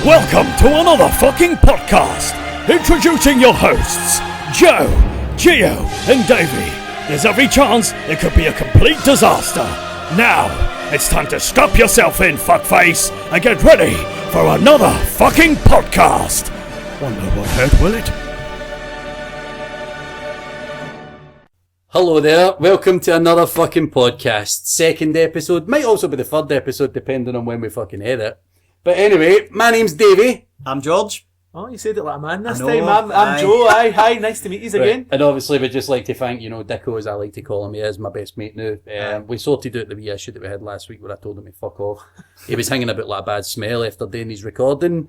Welcome to another fucking podcast. Introducing your hosts, Joe, Gio, and Davey. There's every chance it could be a complete disaster. Now, it's time to strap yourself in, fuckface, and get ready for another fucking podcast. Wonder what head will it? Hello there, welcome to another fucking podcast. Second episode, might also be the third episode depending on when we fucking edit. But anyway, my name's Davey. I'm George. Oh, you said it like a man this time. I'm Joe. Hi, nice to meet you again. And obviously we'd just like to thank, Dicko, as I like to call him. He is my best mate now. We sorted out the wee issue that we had last week where I told him to fuck off. He was hanging about like a bad smell after doing his recording.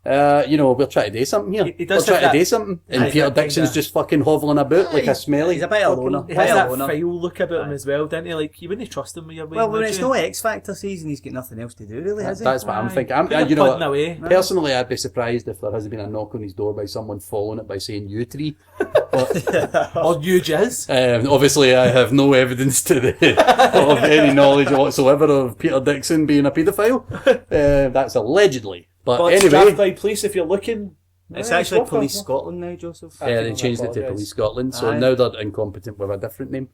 We'll try to do something here. We'll try to do something. And Peter Dixon's just fucking hoveling about like a smelly. He's a bit of a loner. He has that foul look about him as well, didn't he? Like, you wouldn't trust him with your way. Well, when it's no X Factor season, he's got nothing else to do, really, has he? That's what I'm thinking. Personally, I'd be surprised if there hasn't been a knock on his door by someone following it by saying "you tree," or "you jizz." Obviously, I have no evidence of any knowledge whatsoever of Peter Dixon being a paedophile. That's allegedly. But anyway, by police if you're looking. It's actually Police Scotland now, Joseph. Yeah, they changed it to Police Scotland, so now they're incompetent with a different name.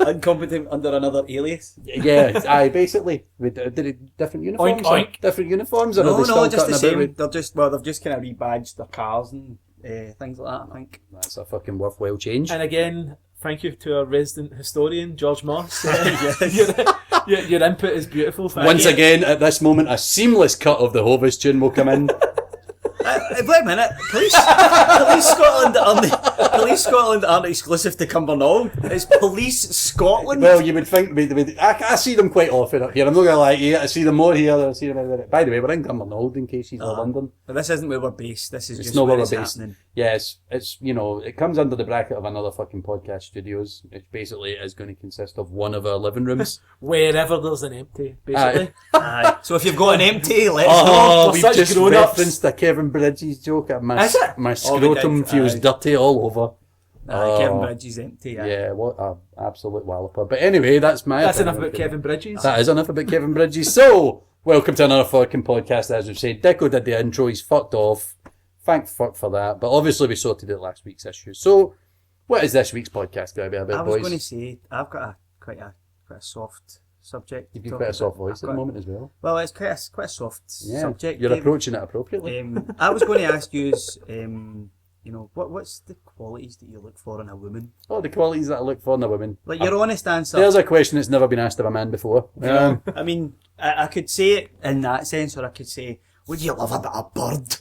Incompetent under another alias. Yeah, basically. Did it different uniforms? Oink. Different uniforms? Or No, are they still just the cutting same. They've just kind of rebadged their cars and things like that, I think. That's a fucking worthwhile change. And again, thank you to our resident historian, George Moss. Your input is beautiful. Once again, at this moment, a seamless cut of the Hovis tune will come in. Wait a minute, Police Scotland aren't exclusive to Cumbernauld. It's Police Scotland. Well, you would think I see them quite often up here. I'm not gonna lie to you. I see them more here than I see them. By the way, we're in Cumbernauld in case you're London. But this isn't where we're based. This is it's just not where we're it's based. happening. Yes, it's it comes under the bracket of another fucking podcast studios. It basically is going to consist of one of our living rooms. Wherever there's an empty, basically. Aye. So if you've got an empty, let's go. We've such just grown-ups. referenced a Kevin Bridges joke. My scrotum feels dirty all over. Kevin Bridges empty. Yeah, what a absolute walloper. But anyway, that's enough about Kevin Bridges. That is enough about Kevin Bridges. So, welcome to another fucking podcast. As we've said, Dicko did the intro. He's fucked off. Thank fuck for that. But obviously, we sorted out last week's issue. So, what is this week's podcast going to be about, boys? I was going to say I've got quite a soft subject. You've got quite a soft voice at the moment as well. Well, it's quite a soft subject. You're approaching it appropriately. I was going to ask you, what's the qualities that you look for in a woman? Oh, the qualities that I look for in a woman. Like your honest answer. There's a question that's never been asked of a man before. I mean, I could say it in that sense, or I could say, would you love a bit of bird?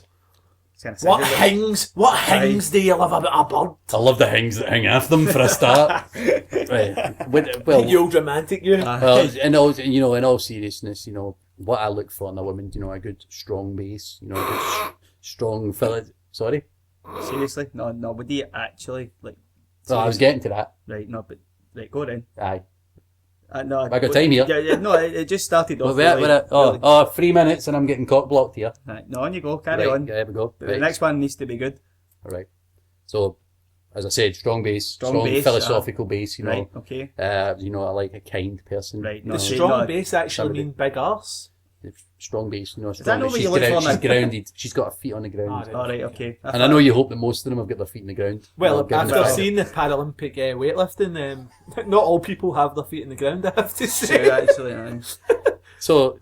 What hangs do you love about a bird? I love the hangs that hang off them for a start. Right. Well, you old romantic, you. Well, in all seriousness, what I look for in a woman, a good strong base, a good strong fillet. Sorry? Seriously? No, would you actually, like... No, I was getting to that. Right, no, but... Right, go then. Aye. No, I got time here. Yeah, no, it just started off... 3 minutes and I'm getting cock blocked here. Right, no, on you go, carry on. There we go. The next one needs to be good. Alright. So, as I said, strong base, strong philosophical base, Right, okay. I like a kind person. Right, Does strong base actually mean big arse? Strong base, strong that not base. what you look for? She's grounded. She's got her feet on the ground. Alright, okay. And I know you hope that most of them have got their feet on the ground. Well, after seeing the Paralympic weightlifting, not all people have their feet on the ground, I have to say. Actually, So,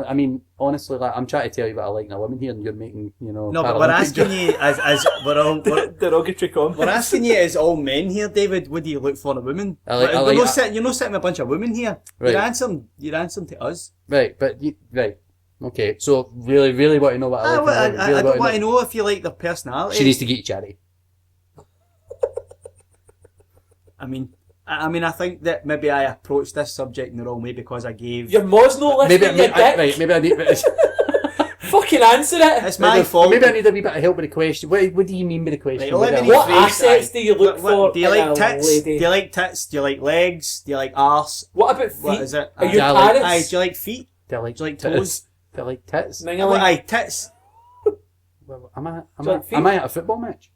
I mean, honestly, like, I'm trying to tell you what I like in a woman here, and you're making, No, but we're asking you, as we're all... derogatory comment. We're asking you as all men here, David, what do you look for in a woman? You're not sitting with a bunch of women here. Right. You're answering to us. Right, but, right. Okay, so really want to know what I like. I don't want to know if you like their personality. She needs to get you charity. I mean, I think that maybe I approached this subject in the wrong way because I gave... Your maw's not listening, maybe I need... Fucking answer it! It's my fault. Maybe I need a wee bit of help with the question. What do you mean by the question? Right, what assets do you look for? Do you like tits? Do you like tits? Do you like legs? Do you like arse? What about feet? What is it? Are you parrots? Do you like feet? Do you like toes? Do you like tits? Tits. Well, am I at a football match?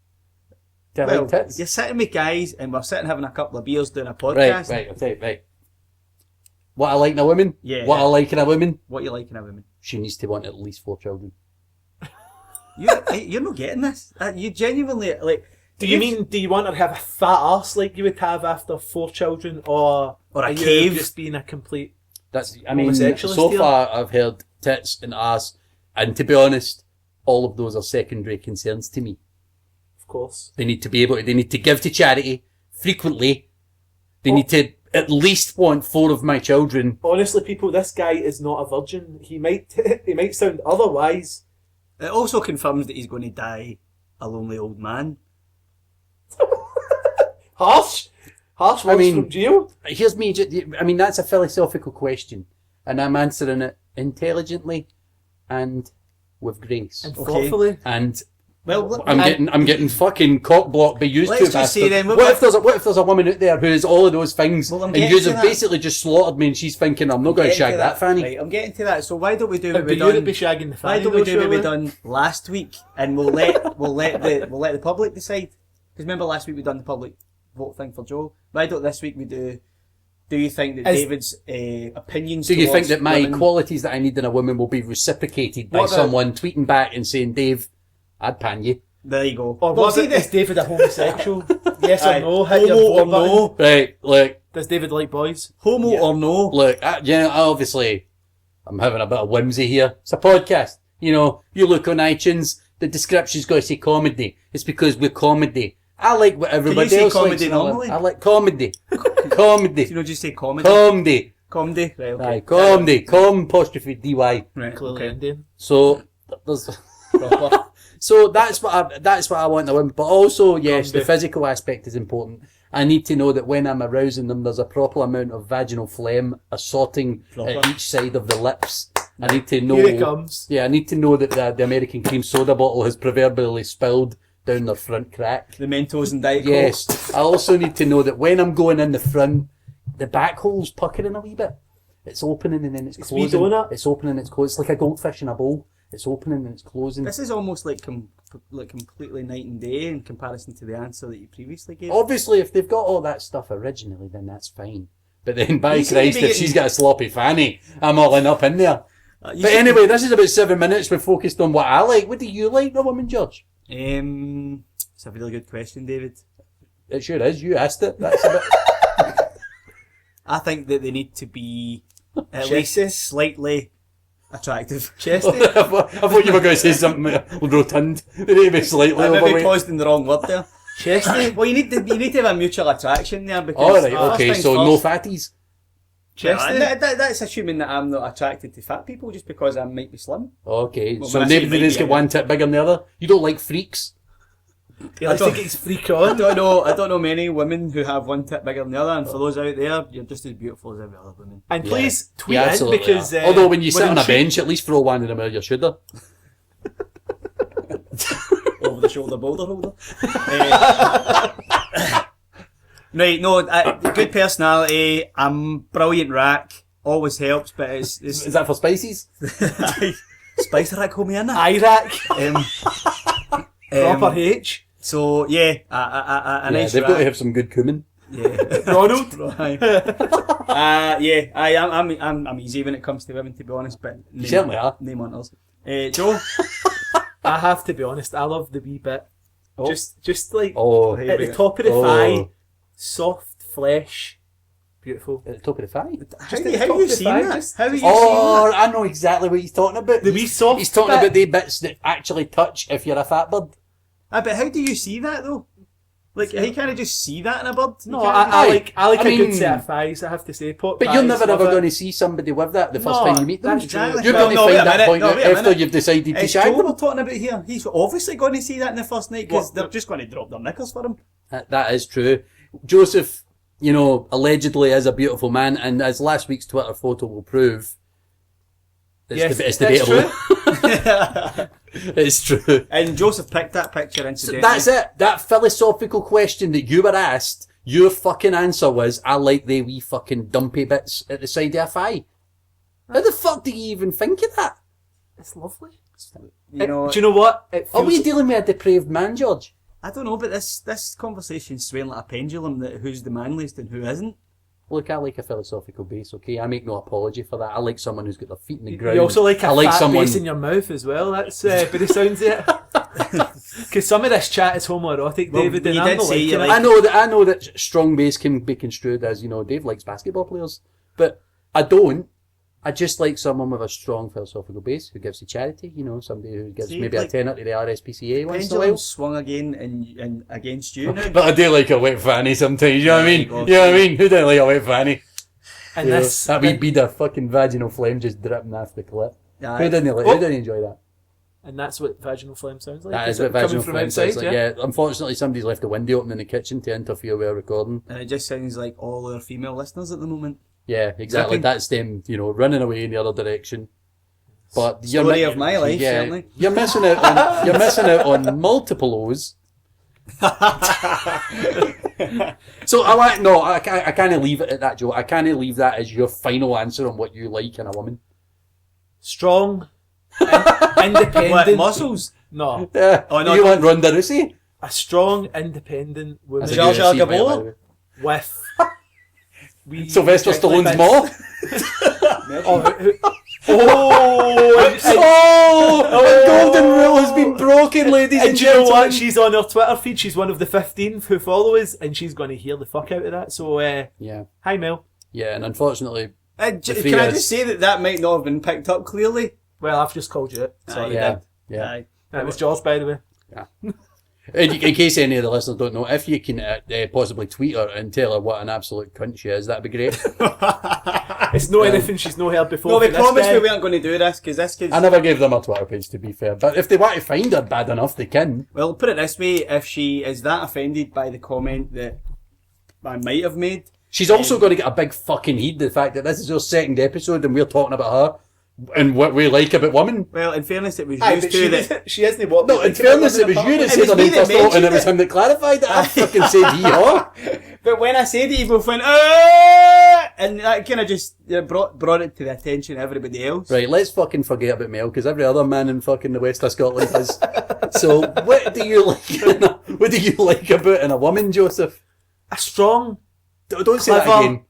Do I like tits? You're sitting with guys and we're sitting having a couple of beers doing a podcast. Right. What I like in a woman? Yeah. What I like in a woman? What you like in a woman? She needs to want at least 4 children. You're not getting this. You genuinely, like... Do you want her to have a fat arse like you would have after 4 children, or a are you cave? just being a complete... I mean, so far I've heard tits and ass, and to be honest, all of those are secondary concerns to me. Of course. They need to give to charity frequently. They need to at least want 4 of my children. Honestly, people, this guy is not a virgin. He might sound otherwise. It also confirms that he's going to die a lonely old man. Harsh words from Gio. Here's me. I mean, that's a philosophical question, and I'm answering it intelligently and with grace. And thoughtfully. And well, I'm getting fucking cock blocked by you two Let's just say then, what if there's a woman out there who is all of those things, and you have basically just slaughtered me, and she's thinking I'm not going to shag that fanny. Right, I'm getting to that. So why don't we do what we done? Be shagging the fanny. Why don't we do what we done last week, and we'll let the public decide? Because remember last week we done the public vote thing for Joe. Why don't this week we do? Do you think that David's opinions? Do you think that my qualities that I need in a woman will be reciprocated by someone tweeting back and saying, "Dave, I'd pan you"? There you go. Or is David a homosexual? Yes or no? Homo or no? Right, look. Does David like boys? Homo or no? Look, obviously, I'm having a bit of whimsy here. It's a podcast. You know, you look on iTunes, the description's got to say comedy. It's because we're comedy. I like what everybody else likes. Normally? I like comedy. Comedy. You know, just say comedy. Comedy. Comedy. Right, okay. Aye, comedy. Com' dy. Right, Clearly okay. Indian. So there's. So that's what I want to win. But also, yes, the physical aspect is important. I need to know that when I'm arousing them, there's a proper amount of vaginal phlegm assorting at each side of the lips. I need to know. Here it comes. Yeah, I need to know that the American cream soda bottle has proverbially spilled down their front crack. The Mentos and Diet Coke. Yes. I also need to know that when I'm going in the front, the back hole's puckering a wee bit. It's opening and then it's closing. It's opening and it's closing. It's like a goldfish in a bowl. It's opening and it's closing. This is almost like completely night and day in comparison to the answer that you previously gave. Obviously, if they've got all that stuff originally, then that's fine. But then, by Christ, if she's got a sloppy fanny, I'm all up in there. But anyway, this is about 7 minutes. We're focused on what I like. What do you like, the woman, George? It's a really good question, David. It sure is. You asked it. That's a bit... I think that they need to be at least slightly attractive. Chesty? I thought you were going to say something rotund. They need to be slightly overweight. I maybe paused in the wrong word there. Chesty? Well, you need to have a mutual attraction there because... Alright, okay, so no fatties. Chesty? That's assuming that I'm not attracted to fat people just because I might be slim. Okay, well, so maybe they just get one tit bigger than the other. You don't like freaks? I think it's freak on. I don't know many women who have one tit bigger than the other, and for those out there, you're just as beautiful as every other woman. And please tweet in because... although when you sit on a bench, at least throw one of them out your shoulder. Over the shoulder boulder holder. Right, no, good personality, brilliant rack, always helps, but it's... Is that for spices? Spice rack, homie, innit? Irac. Proper H. So, yeah, a nice they've rack. got to have some good cumin. Yeah. Ronald. I'm easy when it comes to women, to be honest, but... You certainly are. Name on us. Joe? I have to be honest, I love the wee bit. Oh. Just like at the top of the thigh, soft flesh, beautiful. At the top of the thigh? How have you seen that? How have you seen that? I know exactly what he's talking about. The wee soft He's talking about the bits that actually touch if you're a fat bird. But how do you see that though? Like, you can't just see that in a bird. No, I like a good set of thighs, I have to say. But you're never ever going to see somebody with that the first time you meet them. Exactly. You're going to find that point out after you've decided to shag them. We're talking about here. He's obviously going to see that in the first night because they're just going to drop their knickers for him. That is true. Joseph, allegedly is a beautiful man, and as last week's Twitter photo will prove, it's debatable. It's true. And Joseph picked that picture incidentally. So that's it. That philosophical question that you were asked, your fucking answer was, I like the wee fucking dumpy bits at the side of a thigh. How the fuck do you even think of that? It's lovely. Do you know what? Are we dealing with a depraved man, George? I don't know, but this conversation's swaying like a pendulum that who's the manliest and who isn't. Look, I like a philosophical base, okay? I make no apology for that. I like someone who's got their feet in the ground. You also like a I like fat someone... bass in your mouth as well. That's by the sounds of it. Because some of this chat is homoerotic, Well, David, and you I'm did not say liking you it. like- I know that strong bass can be construed as, Dave likes basketball players. But I don't. I just like someone with a strong philosophical base who gives to charity, somebody who gives maybe a tenner to the RSPCA once in a while. Pendulum swung again and against you now. But I do like a wet fanny sometimes, you know what I mean? There you go. You know what I mean? Who doesn't like a wet fanny? And this, That wee bead of fucking vaginal phlegm just dripping off the clip. Aye. Who didn't enjoy that? and that's what vaginal phlegm sounds like. That is it what vaginal coming from phlegm outside, sounds like, yeah. Unfortunately, somebody's left the window open in the kitchen to interfere with our recording. And it just sounds like all our female listeners at the moment. Yeah, exactly. Zipping. That's them, running away in the other direction. But Story of my life, certainly. You're missing out on multiple O's. So I can't leave it at that, Joe. I can't leave that as your final answer on what you like in a woman. Strong, independent. What, muscles? No, Oh, no, you no. want Ronda Rousey? a strong, independent woman That's a Jar Jar UFC fight, by the Gabor? way. with. wee Sylvester jiggly Stallone's bits. mom. Oh, The golden rule has been broken, ladies and and do you know gentlemen. what? She's on her Twitter feed. She's one of the 15 who follow us, and she's going to hear the fuck out of that. So, Yeah, hi Mel. yeah, and unfortunately, Can three I is- just say that might not have been picked up clearly? Well, I've just called you it. Sorry. yeah, did. yeah. Aye. That was George, by the way. In case any of the listeners don't know, if you can possibly tweet her and tell her what an absolute cunt she is, that'd be great. It's no anything she's no heard before. No, we for this promised guy. we weren't going to do this because this kid's... I never gave them a Twitter page, to be fair. But if they want to find her bad enough, they can. Well, put it this way, if she is that offended by the comment that I might have made... She's also going to get a big fucking heed, the fact that this is her second episode and we're talking about her and what we like about women. Well, in fairness, it was Aye, used but to that... she isn't what. No, in fairness, it was you that It said was her me name that first of all, and mentioned it was it. him that clarified it. I fucking said he-haw. But when I said it, you both went, "Ah!" And that kind of just brought it to the attention of everybody else. Right, let's fucking forget about Mel, because every other man in fucking the west of Scotland has. So, what do you like about in a woman, Joseph? A strong, Don't say that clever, again.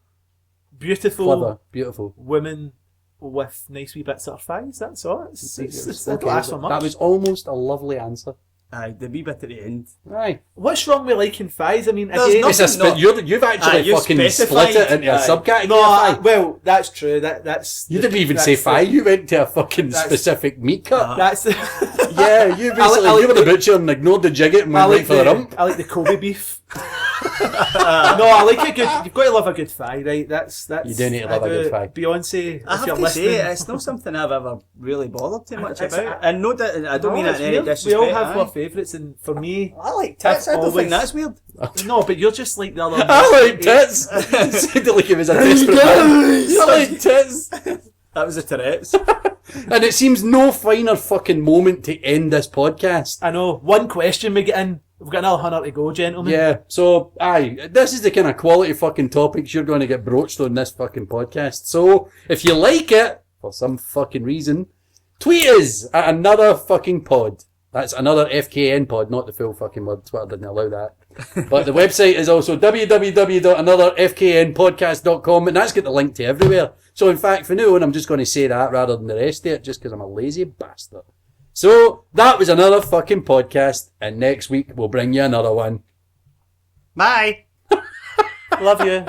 beautiful Clever, beautiful. woman with nice wee bits of her thighs. That's all. It's Okay, don't ask for much. that was almost a lovely answer. Aye, the wee bit at the end. Aye. What's wrong with liking thighs? I mean, There's again, nothing- It's a split. You've actually you've fucking specified. split it into a Aye. subcategory. no, of thigh. well, that's true. That's You didn't even that's say the- thigh. You went to a fucking That's- specific meat cut. That's the, Yeah, you basically I like you were the the- butcher and ignored the jigget and I went like right for the rump. I like the Kobe beef. No, I like a good. You've got to love a good thigh, right? That's. You do need to love a good thigh. Beyonce, I if have you're to listening, say, it's not something I've ever really bothered too much It's- about. And no, I don't mean No, that in it's any weird. disrespect. We all have aye. our favourites, and for me, I like tits. I don't always- think that's weird. no. But you're just like the other. I like tits. Sounded like he was a desperate man. I like tits. That was the Tourette's. And it seems no finer fucking moment to end this podcast. I know. One question we get in. We've got another 100 to go, gentlemen. Yeah, so, aye, this is the kind of quality fucking topics you're going to get broached on this fucking podcast. So, if you like it, for some fucking reason, tweet us at another fucking pod. That's another FKN pod, not the full fucking word. Twitter didn't allow that. But the website is also www.anotherfknpodcast.com, and that's got the link to everywhere. So, in fact, for now on, I'm just going to say that rather than the rest of it, just because I'm a lazy bastard. So, that was another fucking podcast, and next week we'll bring you another one. Bye. Love you.